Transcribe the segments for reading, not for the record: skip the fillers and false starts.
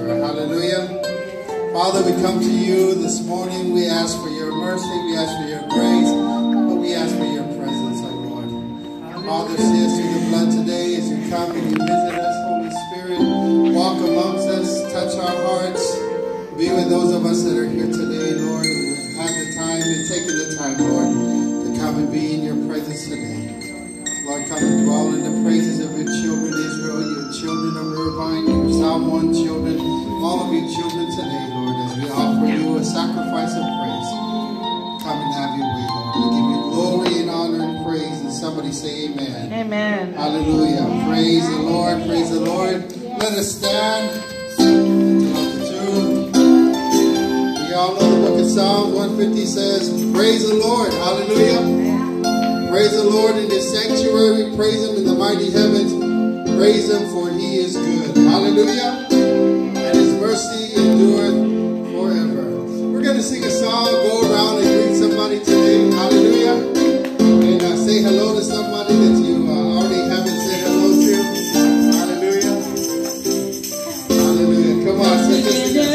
forever. Hallelujah. Father, we come to you this morning. We ask for your mercy. We ask for your grace. But we ask for your presence, oh Lord. Father, see us through the blood today as you come and you visit us, Holy Spirit. Walk amongst us. Touch our hearts. Be with those of us that are here today, Lord, who have the time and taken the time, Lord, to come and be in your presence today. Lord, come and dwell in the praises of your children, Israel, your children of Irvine, your Psalm 1 children, all of your children today, Lord, as we offer you a sacrifice of praise. Come and have your way, Lord. We give you glory and honor and praise. And somebody say amen. Amen. Hallelujah. Amen. Praise the Lord. Praise the Lord. Let us stand. We all know the book of Psalms 150 says, praise the Lord. Hallelujah. Praise the Lord in his sanctuary. Praise him in the mighty heavens. Praise him for he is good. Hallelujah. And his mercy endureth forever. We're going to sing a song. Go around and greet somebody today. Hallelujah. And say hello to somebody that you already haven't said hello to. Hallelujah. Hallelujah. Come on. Say this again.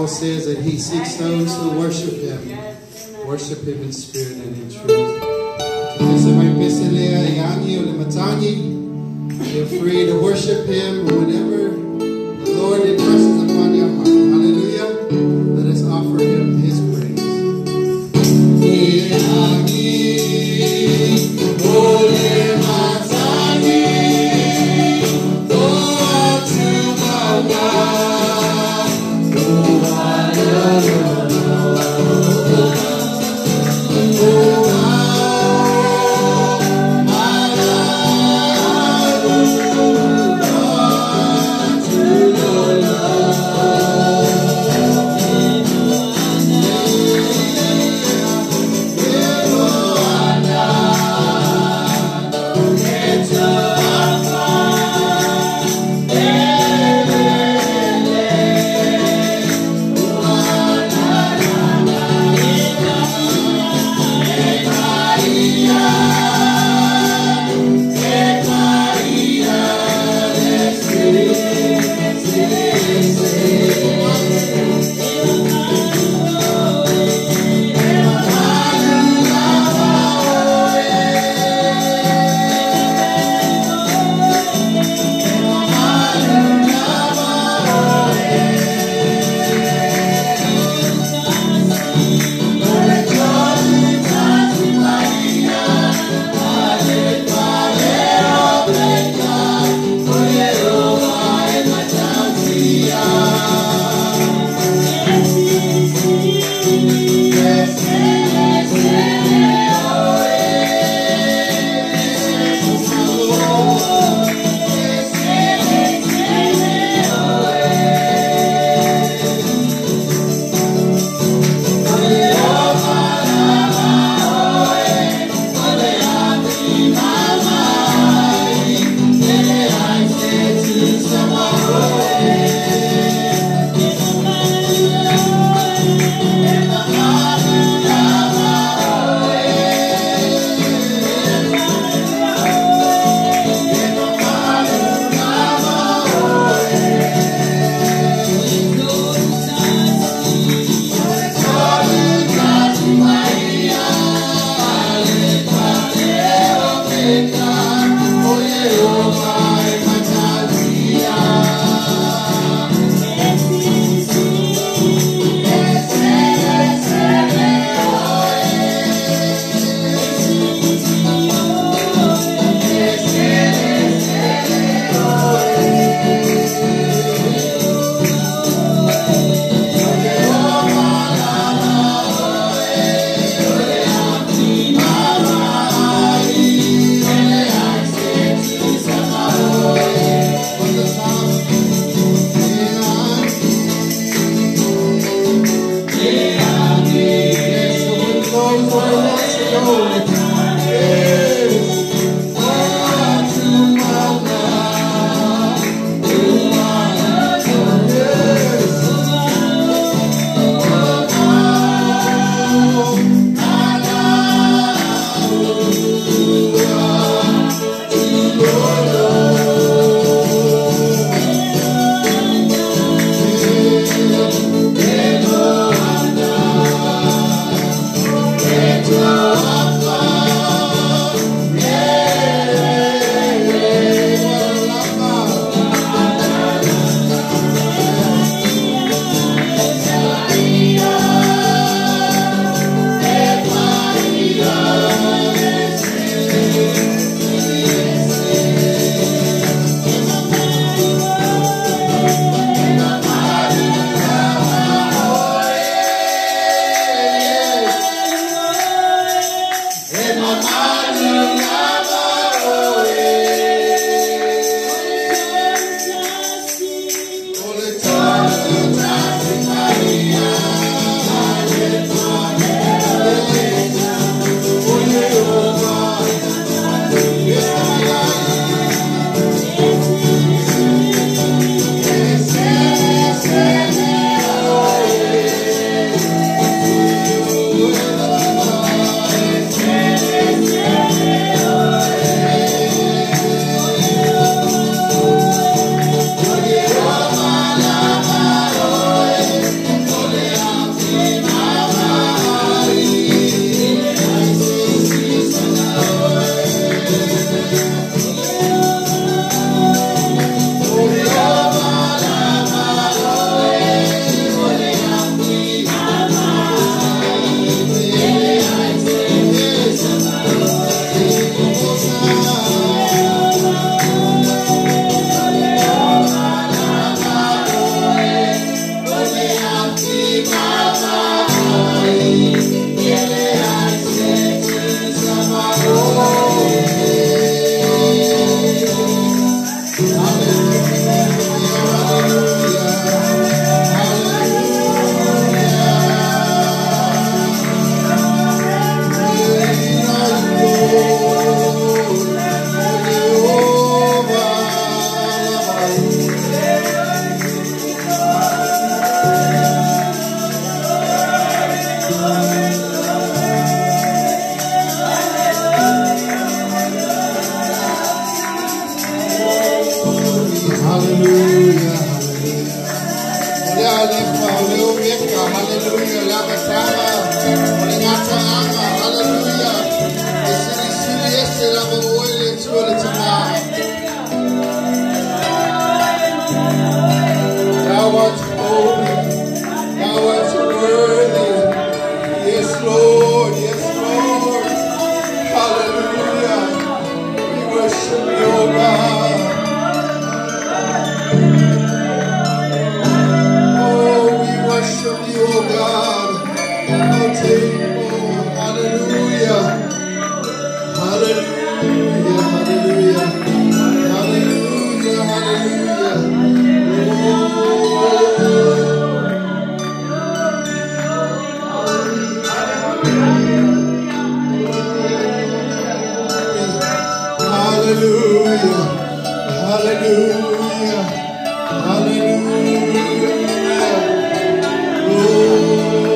Says that he seeks those who worship him in spirit and in truth. Feel free to worship him whenever the Lord impresses upon your heart. Hallelujah. Let us offer him his praise. Hallelujah. Lama sama. Olingata ama. Hallelujah. Isini sili ese lama oile tuole tama. Thou art holy. Thou art worthy. Yes, Lord. Yes, Lord. Hallelujah. We worship you, O God. Oh, we worship you, O God. Oh, hallelujah. Hallelujah. Hallelujah. Hallelujah. Hallelujah. Hallelujah. Hallelujah. Hallelujah.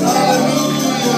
Hallelujah.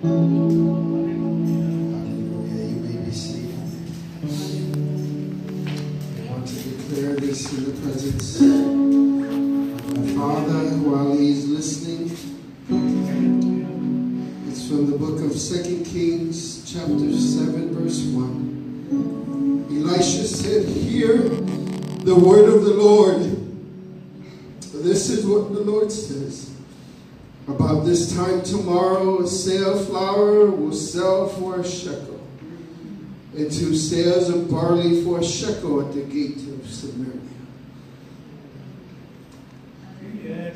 Hallelujah. You may be seated. I want to declare this in the presence of my Father while He's listening. It's from the book of 2 Kings, chapter 7, verse 1. Elisha said, "Hear the word of the Lord. This is what the Lord says. About this time tomorrow, a seah of flour will sell for a shekel, and 2 seahs of barley for a shekel at the gate of Samaria." Yes.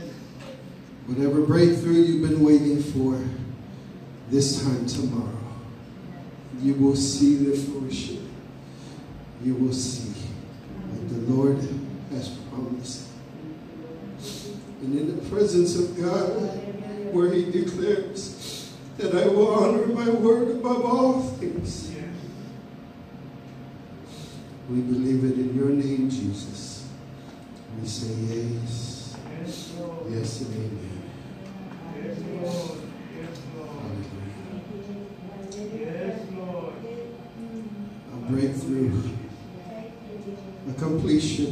Whatever breakthrough you've been waiting for, this time tomorrow, you will see the fruition. You will see what the Lord has promised. And in the presence of God, where He declares that I will honor my word above all things, we believe it in your name, Jesus. We say yes, yes and amen. Yes, Lord. Yes, Lord. Yes, Lord. A breakthrough, a completion,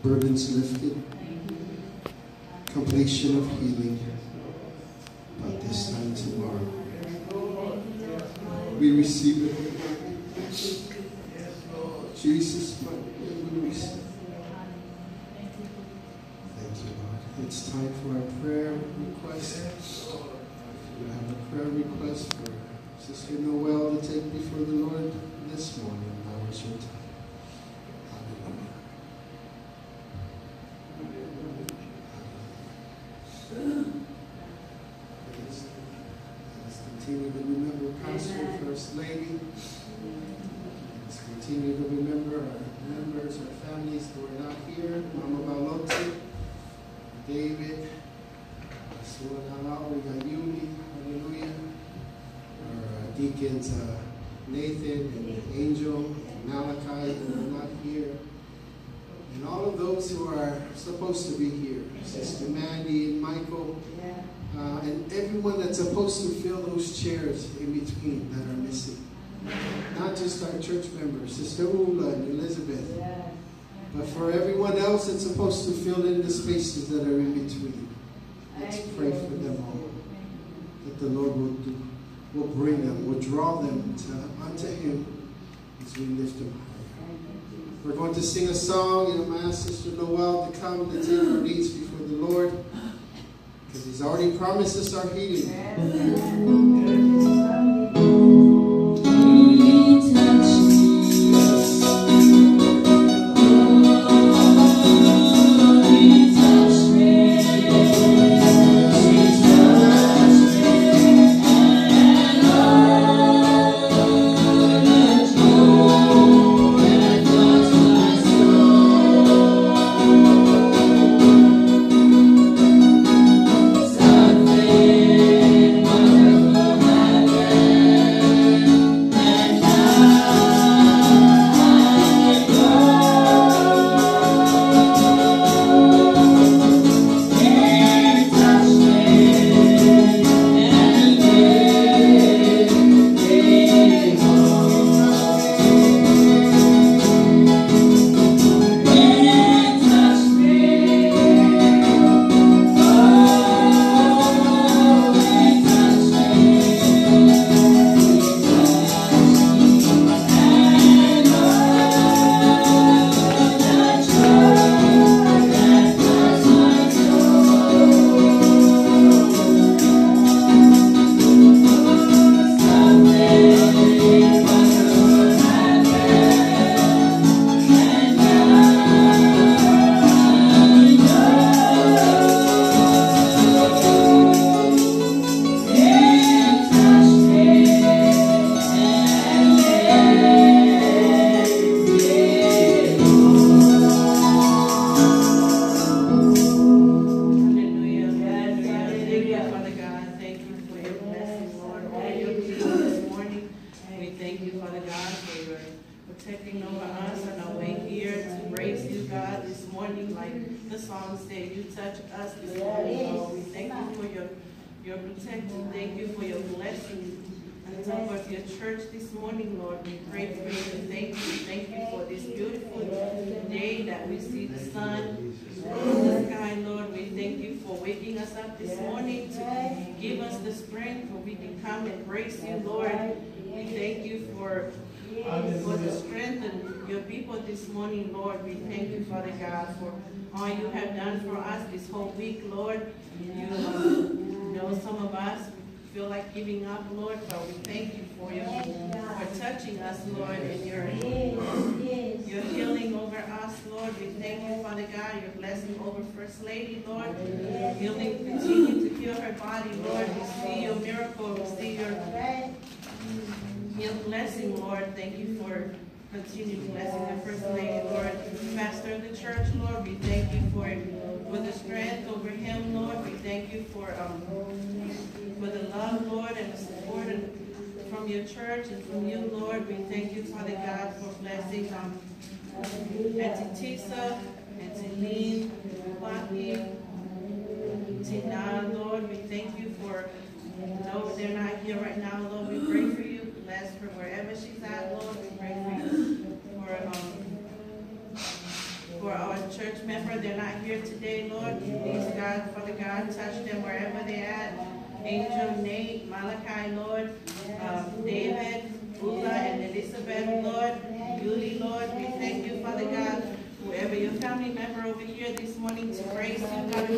burdens lifted, completion of healing about this time tomorrow. We receive it. Jesus, we receive it. Thank you, Lord. It's time for our prayer request. If you have a prayer request for Sister Noel to take before the Lord this morning, now is your time. Let's continue to remember Pastor, First Lady. Let's continue to remember our members, our families who are not here. Mama Balotti, David, we got Yuli, hallelujah. Our deacons Nathan and Angel and Malachi who are not here. And all of those who are supposed to be here. Sister Mandy and Michael. And everyone that's supposed to fill those chairs in between that are missing. Not just our church members, Sister Ula and Elizabeth. But for everyone else that's supposed to fill in the spaces that are in between. Let's pray for them all. That the Lord will bring them, will draw them unto Him as we lift them high. We're going to sing a song, and I'm going to ask Sister Noel to come to take our needs before the Lord, because He's already promised us our healing. your protection. Thank you for your blessing on top of your church this morning, Lord. We pray for you. Thank you. Thank you for this beautiful day that we see the sun in the sky, Lord. We thank you for waking us up this morning to give us the strength where we can come and praise you, Lord. We thank you for the strength of your people this morning, Lord. We thank you, Father God, for all you have done for us this whole week, Lord. You know some of us feel like giving up, Lord, but we thank you for touching us, Lord, and your healing over us, Lord. We thank you, Father God, your blessing over First Lady, Lord. Healing, continue to heal her body, Lord. We see your miracle. We see your blessing, Lord. Thank you for continued blessing the First Lady, Lord. Pastor of the church, Lord, we thank you for the strength over him, Lord. We thank you for the love, Lord, and the support from your church and from you, Lord. We thank you, Father God, for blessing Auntie Tisa, Auntie Lean, Papi, Tina, Lord. We thank you for, no, they're not here right now, Lord. We pray for you. Bless her wherever she's at, Lord. We pray for you for our church member. They're not here today, Lord. Please, God, Father God, touch them wherever they're at. Angel, Nate, Malachi, Lord, David, Ula, and Elizabeth, Lord, Yuli, Lord. We thank you, Father God. Whoever your family member over here this morning to praise you, God,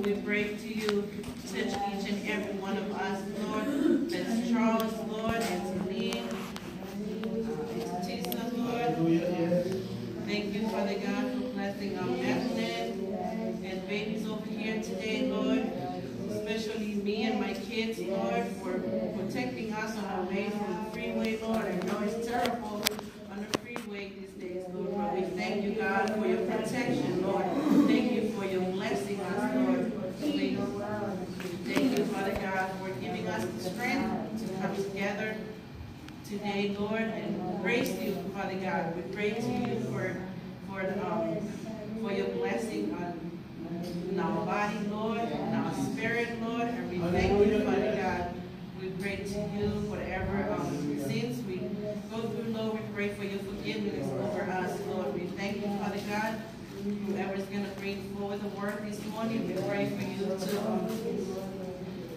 we pray to you. Touch each and every one of us, Lord. That's Charles, Lord, and Celine, Tisa, Lord. Thank you, Father God, for blessing Bethlehem and babies over here today, Lord. Especially me and my kids, Lord, for protecting us on our way from the freeway, Lord. I know it's terrible on the freeway these days, Lord, but we thank you, God, for your protection, Lord. Thank you for your blessing us, Lord. Please. Thank you, Father God, for giving us the strength to come together today, Lord, and praise you, Father God. We pray to you for your blessing on our body, Lord, and our spirit, Lord, and we thank you, Father God. We pray to you whatever sins we go through, Lord. We pray for your forgiveness over us, Lord. We thank you, Father God. Whoever's going to bring forward the word this morning, we pray for you to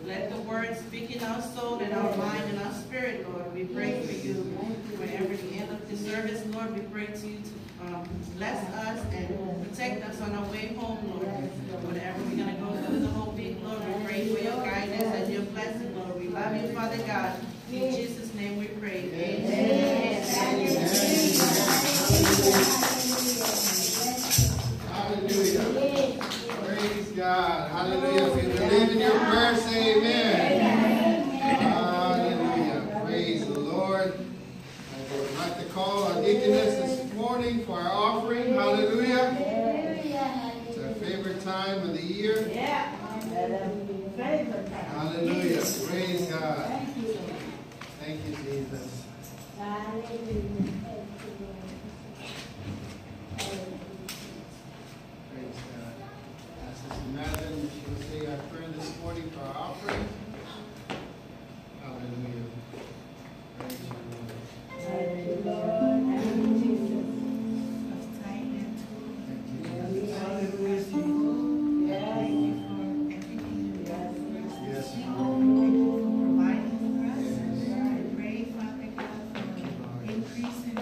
let the word speak in our soul and our mind and our spirit, Lord. We pray for you. Whenever the end of the service, Lord, we pray to you to bless us and protect us on our way home, Lord. Whatever we're going to go through the whole week, Lord, we pray for your guidance and your blessing, Lord. We love you, Father God. In Jesus' name we pray. Amen. Hallelujah. Praise God. Hallelujah. If you believe in your prayer, say amen. Hallelujah. Praise the Lord. I would like to call our deaconess this morning for our offering. Hallelujah. It's our favorite time of the year. Hallelujah. Praise God. Thank you, Jesus. Praise God. As Sister Madeline, she will say our prayer this morning for our offering. Hallelujah. Praise you, Lord. Thank you, Lord. Thank you, Jesus. Thank you, Jesus. Hallelujah, Jesus. Thank you for everything you've done for us. Yes, Thank Lord. you for providing for us. I pray, Father God, for increase in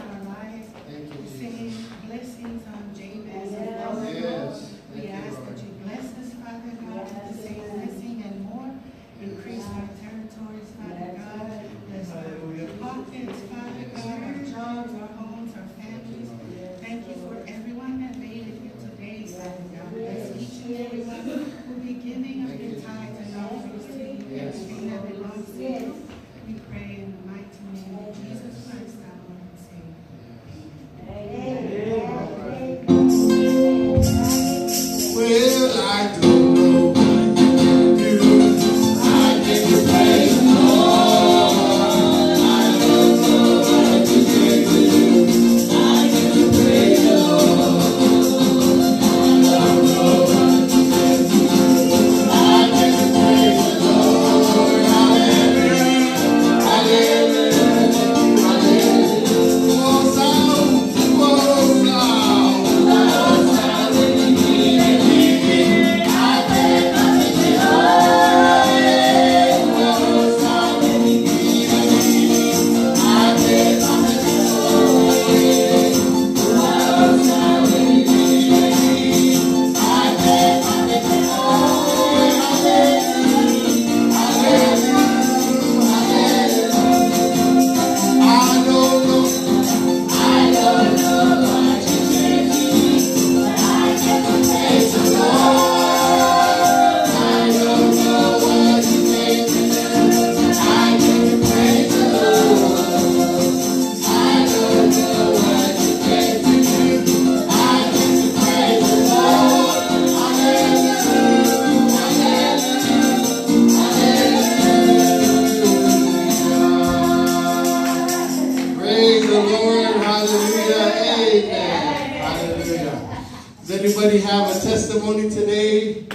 testimony today?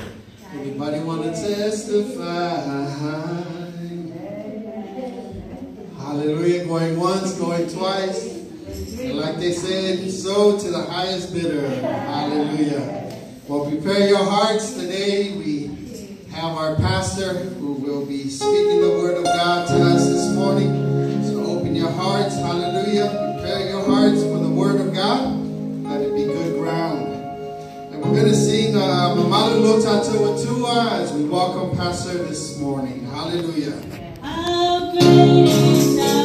Anybody want to testify? Hallelujah. Going once, going twice. And like they said, sow to the highest bidder. Hallelujah. Well, prepare your hearts today. We have our pastor who will be speaking the word of God to us this morning. So open your hearts. Hallelujah. Prepare your hearts for the word of God. Let it be good ground. And we're going to sing Mamalu Lota Tuatua as we welcome Pastor this morning. Hallelujah. How great is thy